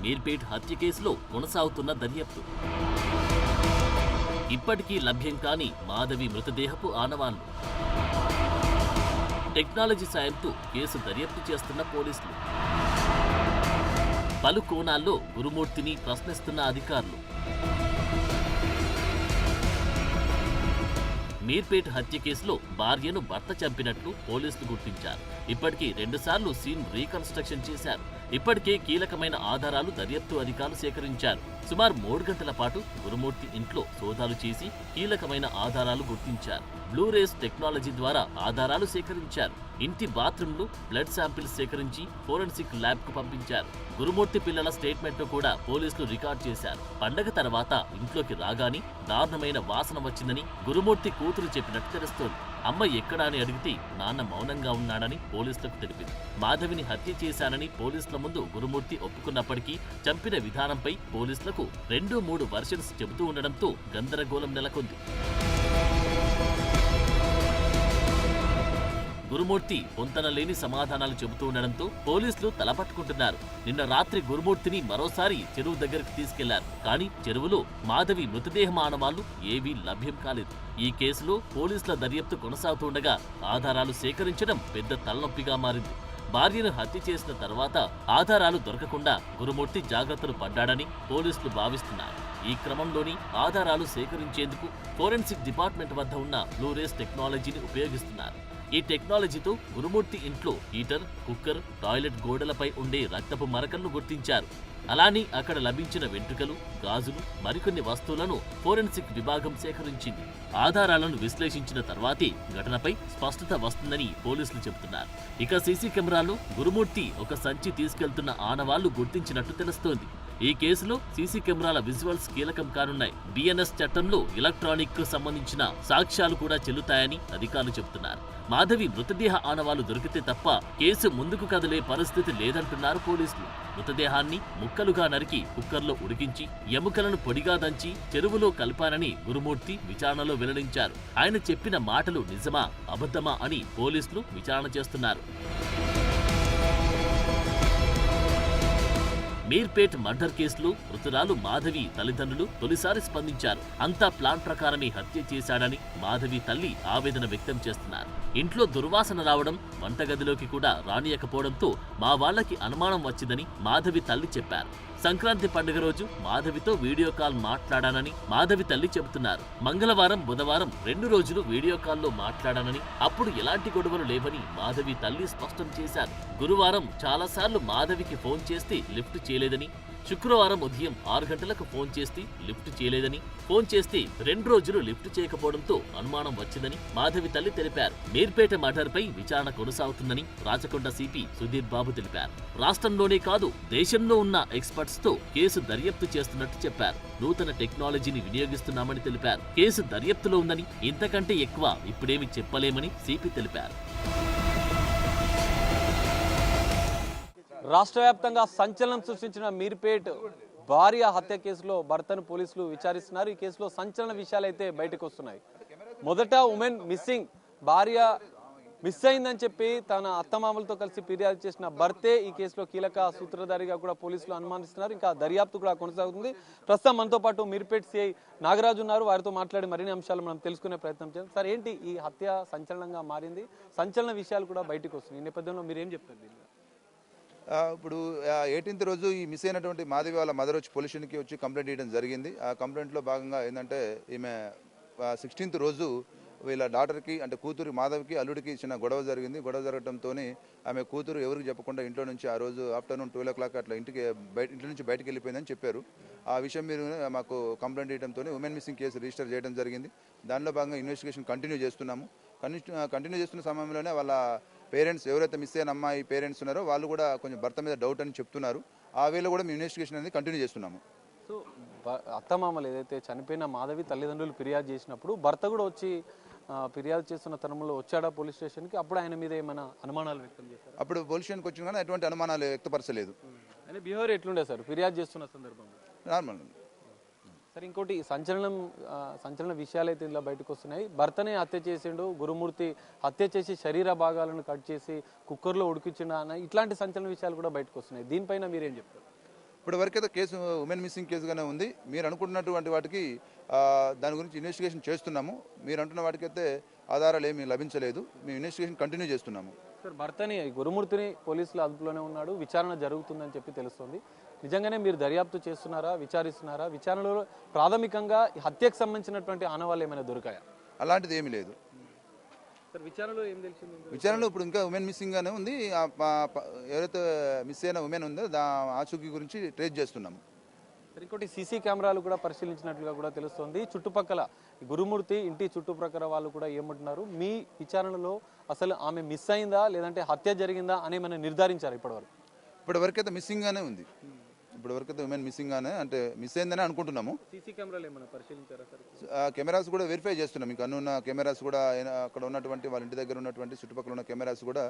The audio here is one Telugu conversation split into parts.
మీర్పేట్ హత్య కేసులో కొనసాగుతున్న దర్యాప్తు. ఇప్పటికీ లభ్యం కాని మాధవి మృతదేహపు ఆనవాళ్లు. టెక్నాలజీ సాయంతో కేసు దర్యాప్తు చేస్తున్న పోలీసులు. పలు కోణాల్లో గురుమూర్తిని ప్రశ్నిస్తున్న అధికారులు. మీర్పేట్ హత్య కేసులో భార్యను భర్త చంపినట్లు పోలీసులు గుర్తించారు. ఇప్పటికీ 2 సార్లు సీన్ రీకన్స్ట్రక్షన్ చేశారు. ఇప్పటికే కీలకమైన ఆధారాలు దర్యాప్తు అధికారులు సేకరించారు. సుమారు 3 గంటల పాటు గురుమూర్తి ఇంట్లో సోదాలు చేసి కీలకమైన ఆధారాలు గుర్తించారు. బ్లూరేస్ టెక్నాలజీ ద్వారా ఆధారాలు సేకరించారు. ఇంటి బాత్రూంలో బ్లడ్ శాంపిల్స్ సేకరించి ఫోరెన్సిక్ ల్యాబ్ కు పంపించారు. గురుమూర్తి పిల్లల స్టేట్మెంట్ కూడా పోలీసులు రికార్డ్ చేశారు. పండగ తర్వాత ఇంట్లోకి రాగానే దారుణమైన వాసన వచ్చిందని గురుమూర్తి కూతురు చెప్పినట్టు తెలుస్తోంది. అమ్మ ఎక్కడా అని అడిగితే నాన్న మౌనంగా ఉన్నాడని పోలీసులకు తెలిపింది. మాధవిని హత్య చేశానని పోలీసుల ముందు గురుమూర్తి ఒప్పుకున్నప్పటికీ చంపిన విధానంపై పోలీసులకు 2-3 వర్షన్స్ చెబుతూ ఉండడంతో గందరగోళం నెలకొంది. గురుమూర్తి పొంతనలేని సమాధానాలు చెబుతూ ఉండడంతో పోలీసులు తలపట్టుకుంటున్నారు. నిన్న రాత్రి గురుమూర్తిని మరోసారి చెరువు దగ్గరకు తీసుకెళ్లారు. కానీ చెరువులో మాధవి మృతదేహ ఆనవాళ్లు ఏవీ లభ్యం కాలేదు. ఈ కేసులో పోలీసుల దర్యాప్తు కొనసాగుతుండగా ఆధారాలు సేకరించడం పెద్ద తలనొప్పిగా మారింది. భార్యను హత్య చేసిన తర్వాత ఆధారాలు దొరకకుండా గురుమూర్తి జాగ్రత్తలు పడ్డాడని పోలీసులు భావిస్తున్నారు. ఈ క్రమంలోని ఆధారాలు సేకరించేందుకు ఫోరెన్సిక్ డిపార్ట్మెంట్ వద్ద ఉన్న బ్లూరేస్ టెక్నాలజీని ఉపయోగిస్తున్నారు. ఈ టెక్నాలజీతో గురుమూర్తి ఇంట్లో హీటర్, కుక్కర్, టాయిలెట్ గోడలపై ఉండే రక్తపు మరకలను గుర్తించారు. అలానే అక్కడ లభించిన వెంట్రుకలు, గాజులు, మరికొన్ని వస్తువులను ఫోరెన్సిక్ విభాగం సేకరించింది. ఆధారాలను విశ్లేషించిన తర్వాతే ఘటనపై స్పష్టత వస్తుందని పోలీసులు చెబుతున్నారు. ఇక సీసీ కెమెరాలో గురుమూర్తి ఒక సంచి తీసుకెళ్తున్న ఆనవాళ్లు గుర్తించినట్టు తెలుస్తోంది. ఈ కేసులో సీసీ కెమెరాల విజువల్స్ కీలకం కానున్నాయి. బిఎన్ఎస్ చట్టంలో ఎలక్ట్రానిక్ కు సంబంధించిన సాక్ష్యాలు కూడా చెల్లుతాయని అధికారులు చెబుతున్నారు. మాధవి మృతదేహ ఆనవాళ్లు దొరికితే తప్ప కేసు ముందుకు కదిలే పరిస్థితి లేదంటున్నారు పోలీసులు. మృతదేహాన్ని ముక్కలుగా నరికి కుక్కర్లో ఉడికించి ఎముకలను పొడిగా దంచి చెరువులో కలిపానని గురుమూర్తి విచారణలో వెల్లడించారు. ఆయన చెప్పిన మాటలు నిజమా అబద్ధమా అని పోలీసులు విచారణ చేస్తున్నారు. మీర్పేట్ మర్డర్ కేసులో మృతురాలు మాధవి తల్లిదండ్రులు తొలిసారి స్పందించారు. అంతా ప్లాన్ ప్రకారమే హత్య చేశాడని మాధవి తల్లి ఆవేదన వ్యక్తం చేస్తున్నారు. ఇంట్లో దుర్వాసన రావడం, వంటగదిలోకి కూడా రానియకపోవడంతో మా వాళ్లకి అనుమానం వచ్చిందని మాధవి తల్లి చెప్పారు. సంక్రాంతి పండుగ రోజు మాధవితో వీడియో కాల్ మాట్లాడానని మాధవి తల్లి చెబుతున్నారు. మంగళవారం, బుధవారం 2 రోజులు వీడియో కాల్లో మాట్లాడానని, అప్పుడు ఎలాంటి గొడవలు లేవని మాధవి తల్లి స్పష్టం చేశారు. గురువారం చాలాసార్లు మాధవికి ఫోన్ చేస్తే లిఫ్ట్ చేయలేదని, శుక్రవారం ఉదయం 6 గంటలకు ఫోన్ చేస్తే లిఫ్ట్ చేయలేదని, ఫోన్ చేస్తే 2 రోజులు లిఫ్ట్ చేయకపోవడంతో అనుమానం వచ్చిందని మాధవి తల్లి తెలిపారు. మీర్పేట మర్డర్పై విచారణ కొనసాగుతుందని రాచకొండ సిపి సుధీర్ బాబు తెలిపారు. రాష్ట్రంలోనే కాదు దేశంలో ఉన్న ఎక్స్పర్ట్స్ తో కేసు దర్యాప్తు చేస్తున్నట్టు చెప్పారు. నూతన టెక్నాలజీని వినియోగిస్తున్నామని తెలిపారు. కేసు దర్యాప్తులో ఉందని, ఇంతకంటే ఎక్కువ ఇప్పుడేమి చెప్పలేమని సిపి తెలిపారు. రాష్ట్ర వ్యాప్తంగా సంచలనం సృష్టించిన మీర్పేట్ భార్య హత్య కేసులో భర్తను పోలీసులు విచారిస్తున్నారు. ఈ కేసులో సంచలన విషయాలైతే బయటకు వస్తున్నాయి. మొదట ఉమెన్ మిస్సింగ్, భార్య మిస్ అయిందని చెప్పి తన అత్తమామలతో కలిసి ఫిర్యాదు చేసిన భర్తే ఈ కేసులో కీలక సూత్రధారిగా కూడా పోలీసులు అనుమానిస్తున్నారు. ఇంకా దర్యాప్తు కూడా కొనసాగుతుంది. ప్రస్తుతం మనతో పాటు మీర్పేట్ సిఐ నాగరాజు ఉన్నారు. వారితో మాట్లాడి మరిన్ని అంశాలు మనం తెలుసుకునే ప్రయత్నం చేద్దాం. సార్, ఏంటి ఈ హత్య సంచలనంగా మారింది? సంచలన విషయాలు కూడా బయటకు వస్తున్నాయి. ఈ నేపథ్యంలో మీరు ఏం చెప్తారు దీన్ని? ఇప్పుడు 18th రోజు ఈ మిస్ అయినటువంటి మాధవి వాళ్ళ మదర్ వచ్చి పోలీస్ స్టేషన్కి వచ్చి కంప్లైంట్ చేయడం జరిగింది. ఆ కంప్లైంట్లో భాగంగా ఏంటంటే ఈమె 16th రోజు వీళ్ళ డాటర్కి అంటే కూతురు మాధవికి అల్లుడికి చిన్న గొడవ జరిగింది. గొడవ జరగడంతో ఆమె కూతురు ఎవరికి చెప్పకుండా ఇంట్లో నుంచి ఆ రోజు ఆఫ్టర్నూన్ 12 o'clock అట్లా ఇంటి నుంచి బయటకు వెళ్ళిపోయిందని చెప్పారు. ఆ విషయం మీరు మాకు కంప్లైంట్ చేయడంతో ఉమెన్ మిస్సింగ్ కేసు రిజిస్టర్ చేయడం జరిగింది. దానిలో భాగంగా ఇన్వెస్టిగేషన్ కంటిన్యూ చేస్తున్నాము. కంటిన్యూ చేస్తున్న సమయంలోనే వాళ్ళ పేరెంట్స్ ఎవరైతే మిస్ అయిన అమ్మాయి పేరెంట్స్ ఉన్నారో వాళ్ళు కూడా కొంచెం భర్త మీద డౌట్ అని చెప్తున్నారు. ఆ వేలో కూడా మేము ఇన్వెస్టిగేషన్ అనేది కంటిన్యూ చేస్తున్నాము. సో అత్తమామలు ఏదైతే చనిపోయిన మాధవి తల్లిదండ్రులు ఫిర్యాదు చేసినప్పుడు భర్త కూడా వచ్చి ఫిర్యాదు చేస్తున్న తరుణంలో వచ్చాడా పోలీస్ స్టేషన్కి? అప్పుడు ఆయన మీద ఏమైనా అనుమానాలు వ్యక్తం చేశారు? అప్పుడు పోలీస్ స్టేషన్కి వచ్చిన కానీ ఎటువంటి అనుమానాలు వ్యక్తపరచలేదు. ఆయన బిహేవియర్ ఎట్లుండే సార్ ఫిర్యాదు చేస్తున్న సందర్భంలో? నార్మల్. సరే, ఇంకోటి సంచలన విషయాలు అయితే ఇలా బయటకు వస్తున్నాయి. భర్తనే హత్య చేసిండు, గురుమూర్తి హత్య చేసి శరీర భాగాలను కట్ చేసి కుక్కర్లో ఉడికించిన ఇట్లాంటి సంచలన విషయాలు కూడా బయటకు వస్తున్నాయి. దీనిపైన మీరేం చెప్తారు? ఇప్పటి వరకైతే కేసు ఉమెన్ మిస్సింగ్ కేసుగానే ఉంది. మీరు అనుకుంటున్నటువంటి వాటికి దాని గురించి ఇన్వెస్టిగేషన్ చేస్తున్నాము. మీరు అంటున్న వాటికైతే ఆధారాలు ఏమీ లభించలేదు. మేము ఇన్వెస్టిగేషన్ కంటిన్యూ చేస్తున్నాము. సార్, భర్తని గురుమూర్తిని పోలీసులు అదుపులోనే ఉన్నాడు, విచారణ జరుగుతుందని చెప్పి తెలుస్తుంది. నిజంగానే మీరు దర్యాప్తు చేస్తున్నారా, విచారిస్తున్నారా? విచారణలో ప్రాథమికంగా హత్యకు సంబంధించినటువంటి ఆనవాళ్ళు ఏమైనా దొరికాయా? అలాంటిది ఏమీ లేదు. సార్, విచారణలో ఏం తెలిసింది? విచారణలో ఇప్పుడు ఇంకా ఉమెన్ మిస్సింగ్ గానే ఉంది. ఎవరైతే మిస్ అయిన ఉమెన్ ఉందో ఆచూకీ గురించి ట్రేస్ చేస్తున్నాము. సరే, ఇంకోటి సీసీ కెమెరాలు కూడా పరిశీలించినట్లుగా కూడా తెలుస్తోంది. చుట్టుపక్కల గురుమూర్తి ఇంటి చుట్టుప్రక్కల వాళ్ళు కూడా ఏమంటున్నారు? మీ విచారణలో అసలు ఆమె మిస్ అయిందా లేదంటే హత్య జరిగిందా అని ఏమైనా నిర్ధారించారు ఇప్పటివరకు? ఇప్పటివరకైతే మిస్సింగ్ గానే ఉంది. ఇప్పటివరకైతే ఉమెన్ మిస్సింగ్ గానే, అంటే మిస్ అయిందని అనుకుంటున్నాము. సీసీ కెమెరాలు ఏమైనా పరిశీలించారా సార్? కెమెరాస్ కూడా వెరిఫై చేస్తున్నాం. ఇంకా అన్ని ఉన్న కెమెరాస్ కూడా అక్కడ ఉన్నటువంటి వాళ్ళ ఇంటి దగ్గర ఉన్నటువంటి చుట్టుపక్కల ఉన్న కెమెరాస్ కూడా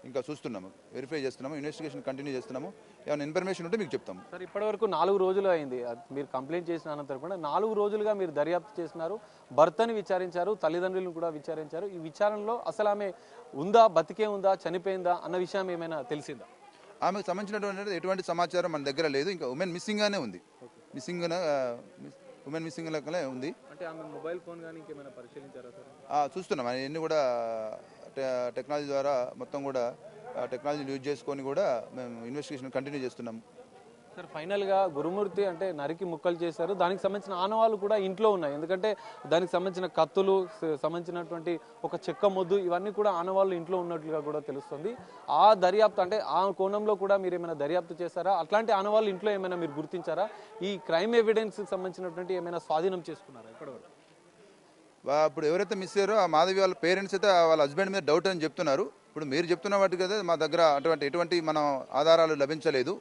ఇంకా చూస్తున్నాము, వెరిఫై చేస్తున్నాము, ఇన్వెస్టిగేషన్ కంటిన్యూ చేస్తున్నాము. ఏమైనా ఇన్ఫర్మేషన్ ఉంటే మీకు చెప్తాము. సార్, ఇప్పటివరకు 4 రోజులు అయింది మీరు కంప్లైంట్ చేసిన అనంతరం కూడా 4 రోజులుగా మీరు దర్యాప్తు చేస్తున్నారు, భర్తని విచారించారు, తల్లిదండ్రులను కూడా విచారించారు. ఈ విచారణలో అసలు ఆమె ఉందా, బతికే ఉందా, చనిపోయిందా అన్న విషయం ఏమైనా తెలిసిందా? ఆమెకు సంబంధించినటువంటి ఎటువంటి సమాచారం మన దగ్గర లేదు. ఇంకా ఉమెన్ మిస్సింగ్ గానే ఉంది. ఉమెన్ మిస్సింగ్ లెక్కనే ఉంది. అంటే ఆమె మొబైల్ ఫోన్ కానీ ఇంకేమైనా పరిశీలించారా సార్? చూస్తున్నాం. అవన్నీ కూడా టెక్నాలజీ ద్వారా మొత్తం కూడా టెక్నాలజీని యూజ్ చేసుకొని కూడా మేము ఇన్వెస్టిగేషన్ కంటిన్యూ చేస్తున్నాం. సార్, ఫైనల్గా గురుమూర్తి అంటే నరికి ముక్కలు చేశారు, దానికి సంబంధించిన ఆనవాళ్ళు కూడా ఇంట్లో ఉన్నాయి. ఎందుకంటే దానికి సంబంధించిన కత్తులు, సంబంధించినటువంటి ఒక చెక్క మొద్దు, ఇవన్నీ కూడా ఆనవాళ్ళు ఇంట్లో ఉన్నట్లుగా కూడా తెలుస్తుంది. ఆ దర్యాప్తు అంటే ఆ కోణంలో కూడా మీరు ఏమైనా దర్యాప్తు చేశారా? అట్లాంటి ఆనవాళ్ళు ఇంట్లో ఏమైనా మీరు గుర్తించారా? ఈ క్రైమ్ ఎవిడెన్స్కి సంబంధించినటువంటి ఏమైనా స్వాధీనం చేసుకున్నారా ఇప్పటివరకు? ఇప్పుడు ఎవరైతే మిస్ అయ్యారో ఆ మాధవి వాళ్ళ పేరెంట్స్ అయితే వాళ్ళ హస్బెండ్ మీద డౌట్ అని చెప్తున్నారు. ఇప్పుడు మీరు చెప్తున్న వాటికి అయితే మా దగ్గర ఎటువంటి మనం ఆధారాలు లభించలేదు.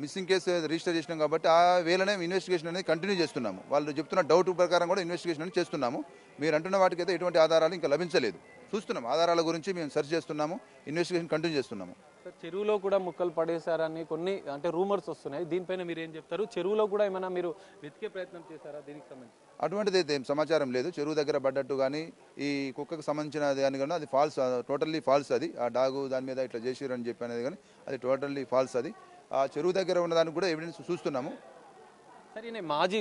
మిస్సింగ్ కేసు రిజిస్టర్ చేసినాం కాబట్టి ఆ వేళనే ఇన్వెస్టిగేషన్ అనేది కంటిన్యూ చేస్తున్నాము. వాళ్ళు చెప్తున్న డౌట్ ప్రకారం కూడా ఇన్వెస్టిగేషన్ అనేది చేస్తున్నాము. మీరు అంటున్న వాటికైతే ఎటువంటి ఆధారాలు ఇంకా లభించలేదు. చూస్తున్నాం, ఆధారాల గురించి మేము సెర్చ్ చేస్తున్నాము, ఇన్వెస్టిగేషన్ కంటిన్యూ చేస్తున్నాము. సార్, చెరువులో కూడా ముక్కలు పడేశారని కొన్ని అంటే రూమర్స్ వస్తున్నాయి, దీనిపైన మీరు ఏం చెప్తారు? చెరువులో కూడా ఏమైనా మీరు వెతికే ప్రయత్నం చేశారా దీనికి సంబంధించి? అటువంటిది అయితే ఏం సమాచారం లేదు. చెరువు దగ్గర పడ్డట్టు కానీ ఈ కుక్కకు సంబంధించిన దాని కానీ అది ఫాల్స్, టోటల్లీ ఫాల్స్. అది ఆ డాగు దాని మీద ఇట్లా చేసిరు అని చెప్పి అనేది కానీ అది టోటల్లీ ఫాల్స్. అది ఆ చెరువు దగ్గర ఉన్నదానికి కూడా ఎవిడెన్స్ చూస్తున్నాము. సరే, మాజీ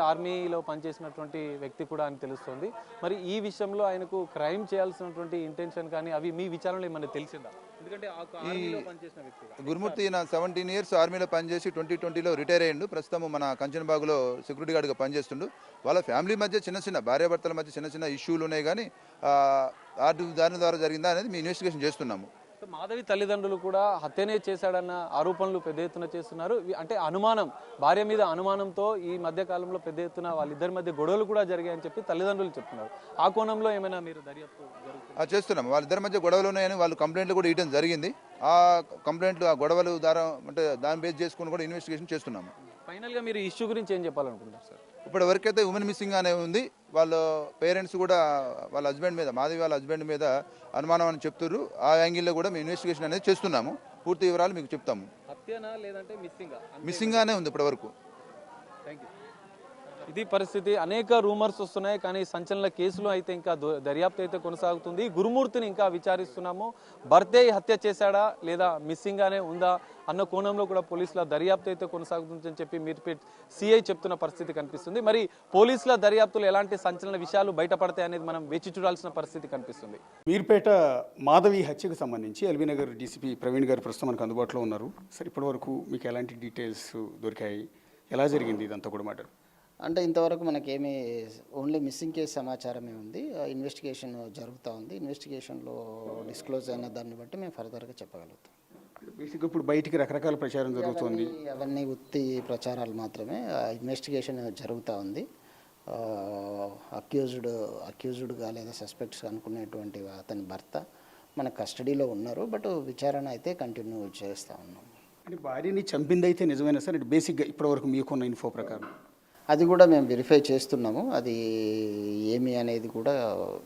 ఆర్మీలో పనిచేసినటువంటి వ్యక్తి కూడా అని తెలుస్తుంది. మరి ఈ విషయంలో ఆయనకు క్రైమ్ చేయాల్సినటువంటి ఇంటెన్షన్ కానీ అవి మీ విచారణలో ఏమన్నా తెలిసిందా? ఎందుకంటే ఆర్మీలో పనిచేసిన వ్యక్తి గురుమూర్తి 17 years ఆర్మీలో పనిచేసి 2020లో రిటైర్ అయ్యిండు. ప్రస్తుతం మన కంచన్బాగ్లో సెక్యూరిటీ గార్డ్గా పనిచేస్తుండు. వాళ్ళ ఫ్యామిలీ మధ్య చిన్న భార్యాభర్తల మధ్య చిన్న ఇష్యూలు ఉన్నాయి, కానీ దాని ద్వారా జరిగిందా అనేది మేము ఇన్వెస్టిగేషన్ చేస్తున్నాము. మాధవి తల్లిదండ్రులు కూడా హత్యనే చేశాడన్న ఆరోపణలు పెద్ద ఎత్తున చేస్తున్నారు. అంటే అనుమానం, భార్య మీద అనుమానంతో ఈ మధ్య కాలంలో పెద్ద ఎత్తున వాళ్ళిద్దరి మధ్య గొడవలు కూడా జరిగాయని చెప్పి తల్లిదండ్రులు చెప్తున్నారు. ఆ కోణంలో ఏమైనా మీరు దర్యాప్తు చేస్తున్నాం. వాళ్ళిద్దరి మధ్య గొడవలు ఉన్నాయని వాళ్ళు కంప్లైంట్లు కూడా ఇవ్వడం జరిగింది. ఆ కంప్లైంట్లు, ఆ గొడవలు ద్వారా అంటే దాన్ని బేస్ చేసుకుని కూడా ఇన్వెస్టిగేషన్ చేస్తున్నాము. ఫైనల్గా మీరు ఇష్యూ గురించి ఏం చెప్పాలనుకుంటున్నారు సార్? ఇప్పటి వరకైతే ఉమెన్ మిస్సింగ్ అనే ఉంది. వాళ్ళ పేరెంట్స్ కూడా వాళ్ళ హస్బెండ్ మీద, మాధవి వాళ్ళ హస్బెండ్ మీద అనుమానం అని చెప్తున్నారు. ఆ యాంగిల్లో కూడా మేము ఇన్వెస్టిగేషన్ అనేది చేస్తున్నాము. పూర్తి వివరాలు మీకు చెప్తాము. హత్యనా లేదంటే మిస్సింగ్ గానే ఉంది ఇప్పటి వరకు. Thank you. ఇది పరిస్థితి. అనేక రూమర్స్ వస్తున్నాయి, కానీ సంచలన కేసులు అయితే ఇంకా దర్యాప్తు అయితే కొనసాగుతుంది. గురుమూర్తిని ఇంకా విచారిస్తున్నాము. భర్తే హత్య చేశాడా లేదా మిస్సింగ్ గానే ఉందా అన్న కోణంలో కూడా పోలీసుల దర్యాప్తు అయితే కొనసాగుతుందని చెప్పి మీర్పేట్ సిఐ చెప్తున్న పరిస్థితి కనిపిస్తుంది. మరి పోలీసుల దర్యాప్తులో ఎలాంటి సంచలన విషయాలు బయటపడతాయి అనేది మనం వేచి చూడాల్సిన పరిస్థితి కనిపిస్తుంది. మీర్పేట మాధవి హత్యకు సంబంధించి ఎల్బీనగర్ డీసీపీ ప్రవీణ్ గారు ప్రస్తుతం మనకు అందుబాటులో ఉన్నారు. సరే, ఇప్పటివరకు మీకు ఎలాంటి డీటెయిల్స్ దొరికాయి, ఎలా జరిగింది ఇదంతా కూడా మాట? అంటే ఇంతవరకు మనకేమీ ఓన్లీ మిస్సింగ్ కేసు సమాచారమే ఉంది. ఇన్వెస్టిగేషన్ జరుగుతూ ఉంది. ఇన్వెస్టిగేషన్లో డిస్క్లోజ్ అయిన దాన్ని బట్టి మేము ఫర్దర్గా చెప్పగలుగుతాం. బేసిక్గా ఇప్పుడు బయటికి రకరకాల ప్రచారం జరుగుతుంది. అవన్నీ ఉత్తి ప్రచారాలు మాత్రమే. ఇన్వెస్టిగేషన్ జరుగుతూ ఉంది. అక్యూజ్డ్గా లేదా సస్పెక్ట్స్ అనుకునేటువంటి అతని భర్త మన కస్టడీలో ఉన్నారు. బట్ విచారణ అయితే కంటిన్యూ చేస్తూ ఉన్నాం. అంటే భార్యని చంపింది అయితే నిజమేనా సార్? అంటే బేసిక్గా ఇప్పటివరకు మీకున్న ఇన్ఫో ప్రకారం అది కూడా మేము వెరిఫై చేస్తున్నాము. అది ఏమి అనేది కూడా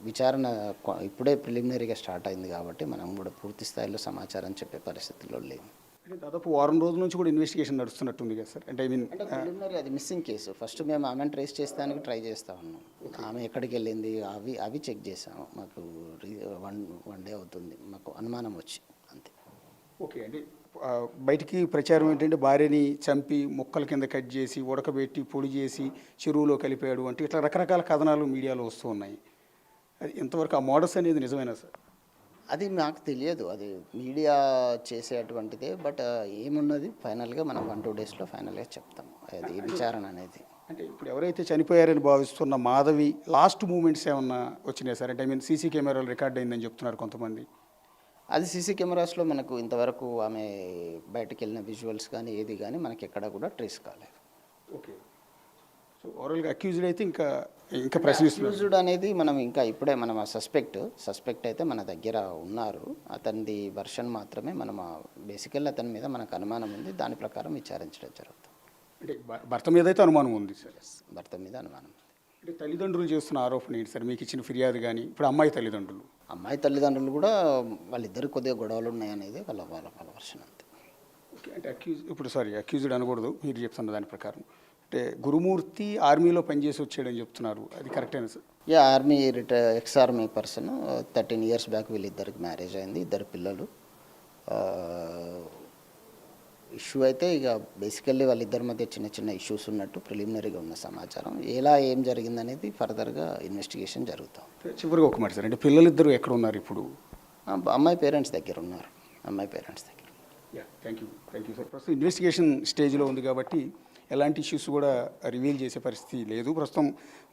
విచారణ ఇప్పుడే ప్రిలిమినరీగా స్టార్ట్ అయింది కాబట్టి మనం కూడా పూర్తి స్థాయిలో సమాచారం చెప్పే పరిస్థితుల్లో లేము. దాదాపు వారం రోజుల నుంచి కూడా ఇన్వెస్టిగేషన్ నడుస్తున్నట్టుంది కదా సార్? అంటే అంటే ప్రిలిమినరీ అది మిస్సింగ్ కేసు. ఫస్ట్ మేము ఆమెను ట్రేస్ చేస్తానికి ట్రై చేస్తూ ఉన్నాం. ఆమె ఎక్కడికి వెళ్ళింది అవి చెక్ చేసాము. మాకు 1 day అవుతుంది మాకు అనుమానం వచ్చి, అంతే. ఓకే. అంటే బయటికి ప్రచారం ఏంటంటే భార్యని చంపి ముక్కల కింద కట్ చేసి ఉడకబెట్టి పొడి చేసి చెరువులో కలిపాడు అంటే ఇట్లా రకరకాల కథనాలు మీడియాలో వస్తూ ఉన్నాయి. అది ఎంతవరకు ఆ మోడల్స్ అనేది నిజమేనా సార్? అది నాకు తెలియదు, అది మీడియా చేసేటువంటిదే. బట్ ఏమున్నది ఫైనల్గా మనం 1-2 డేస్లో ఫైనల్గా చెప్తాము అది విచారణ అనేది. అంటే ఇప్పుడు ఎవరైతే చనిపోయారని భావిస్తున్న మాధవి లాస్ట్ మూమెంట్స్ ఏమన్నా వచ్చినాయి సార్? అంటే ఐ మీన్ సీసీ కెమెరాలు రికార్డ్ అయిందని చెప్తున్నారు కొంతమంది. అది సీసీ కెమెరాస్లో మనకు ఇంతవరకు ఆమె బయటకు వెళ్ళిన విజువల్స్ కానీ ఏది కానీ మనకి ఎక్కడ కూడా ట్రేస్ కాలేదు. ఓకే. సో ఓవరాల్గా అక్యూజ్డ్ అయితే ఇంకా ప్రశ్నిస్తున్నారు. అక్యూజ్డ్ అనేది మనం ఇంకా ఇప్పుడే మనం ఆ సస్పెక్ట్ అయితే మన దగ్గర ఉన్నారు. అతనిది వర్షన్ మాత్రమే మనం బేసికల్లీ అతని మీద మనకు అనుమానం ఉంది, దాని ప్రకారం విచారించడం జరుగుతుంది. అంటే భర్త మీద అయితే అనుమానం ఉంది సార్? భర్త మీద అనుమానం ఉంది. అంటే తల్లిదండ్రులు చేస్తున్న ఆరోపణ ఏంటి సార్? మీకు ఇచ్చిన ఫిర్యాదు కానీ ఇప్పుడు అమ్మాయి తల్లిదండ్రులు కూడా వాళ్ళిద్దరు కొద్దిగా గొడవలు ఉన్నాయనేది వాళ్ళ వర్షన్ అంతే. ఓకే. అంటే అక్యూజ్డ్ అనకూడదు మీరు చెప్తున్న దాని ప్రకారం. అంటే గురుమూర్తి ఆర్మీలో పనిచేసి వచ్చాడని చెప్తున్నారు, అది కరెక్టేనా sir? Army ex army person. 13 years back వీళ్ళిద్దరికి మ్యారేజ్ అయింది, 2 పిల్లలు. ఇష్యూ అయితే ఇక బేసికల్లీ వాళ్ళిద్దరి మధ్య చిన్న ఇష్యూస్ ఉన్నట్టు ప్రిలిమినరీగా ఉన్న సమాచారం. ఏం జరిగిందనేది ఫర్దర్గా ఇన్వెస్టిగేషన్ జరుగుతాం. చివరిగా ఒక మాట సార్, అంటే పిల్లలిద్దరూ ఎక్కడ ఉన్నారు ఇప్పుడు? అమ్మాయి పేరెంట్స్ దగ్గర ఉన్నారు. Thank you sir. ప్రస్తుతం ఇన్వెస్టిగేషన్ స్టేజ్లో ఉంది కాబట్టి ఎలాంటి ఇష్యూస్ కూడా రివీల్ చేసే పరిస్థితి లేదు. ప్రస్తుతం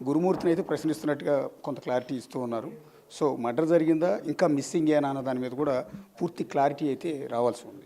గురుమూర్తిని అయితే ప్రశ్నిస్తున్నట్టుగా కొంత క్లారిటీ ఇస్తూ ఉన్నారు. సో మర్డర్ జరిగిందా ఇంకా మిస్సింగ్ ఏనా అన్న దాని మీద కూడా పూర్తి క్లారిటీ అయితే రావాల్సి ఉంది.